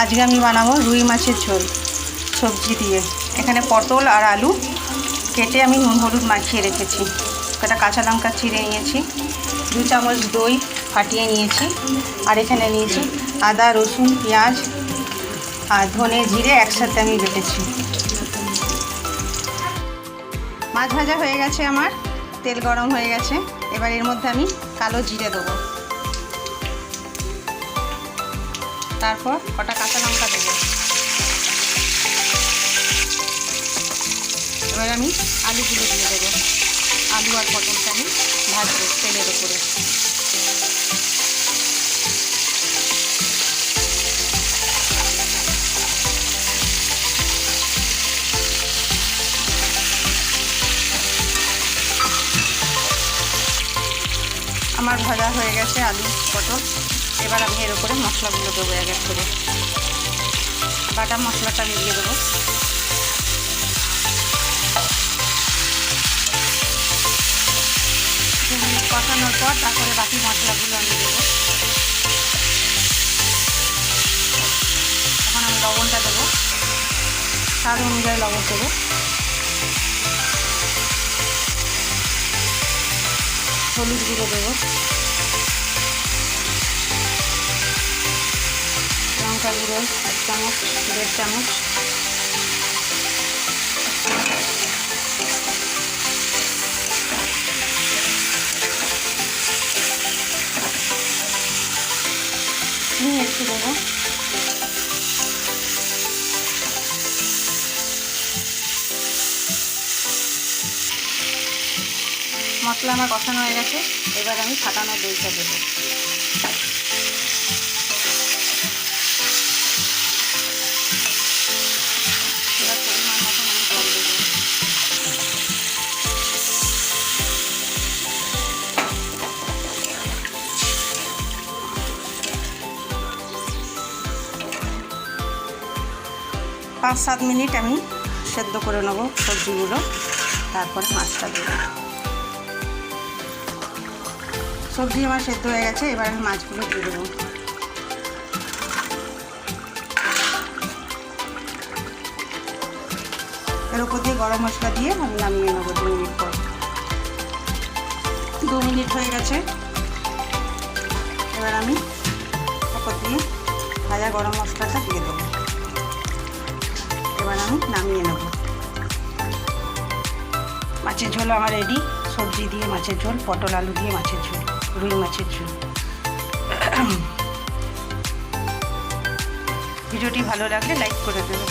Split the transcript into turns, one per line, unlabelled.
আজকে আমি বানাবো রুই মাছের ঝোল সবজি দিয়ে। এখানে পটল আর আলু কেটে আমি নুন হলুদ মাখিয়ে রেখেছি। কটা কাঁচা লঙ্কা চিড়ে নিয়েছি, 2 চামচ দই ফাটিয়ে নিয়েছি, আর এখানে নিয়েছি আদা রসুন পেঁয়াজ আর ধনে জিরে একসাথে আমি বেটেছি। মাছ ভাজা হয়ে গেছে আমার, তেল গরম হয়ে গেছে। এবার এর মধ্যে আমি কালো জিরে দেবো, তারপর কটা কাঁচা লঙ্কা দেবো। এবার আমি আলুগুলো দিয়ে দেবো। আলু আর পটলটা আমি ভাজবো তেলের ওপরে। আমার ভাজা হয়ে গেছে আলু পটল। এবার আমি এর উপরে মশলাগুলো দেবো এক এক করে। বাটা মশলাটা আমি দিয়ে দেবো। কষানোর পর তারপরে বাকি মশলাগুলো আমি দেবো। এখন আমি লবণটা দেবো, স্বাদ অনুযায়ী লবণ দেবো। হলুদ গুঁড়ো দেবো, লঙ্কা গুঁড়ো 1 চামচ 1.5 চামচ, একটু দেবো। মশলা আমার কষানো হয়ে গেছে। এবার আমি ফাটানো দইটা দেবো। এবার পরিমাণ মতন আমি জল দেবো। পাঁচ 7 মিনিট আমি সেদ্ধ করে নেব সবজিগুলো, তারপরে মাছটা দেবো। সবজি আমার সেদ্ধ হয়ে গেছে। এবার আমি মাছগুলো দিয়ে দেবো। এর উপর দিয়ে গরম মশলা দিয়ে আমি নামিয়ে নেবো 2 মিনিট পর। 2 মিনিট হয়ে গেছে। এবার আমি উপর দিয়ে ভাজা গরম মশলাটা দিয়ে দেবো। এবার আমি নামিয়ে নেব। মাছের ঝোল আমার রেডি। সবজি দিয়ে মাছের ঝোল, পটল আলু দিয়ে মাছের ঝোল, রুই মাছের ঝোল। ভিডিওটি ভালো লাগলে লাইক করে দেবে।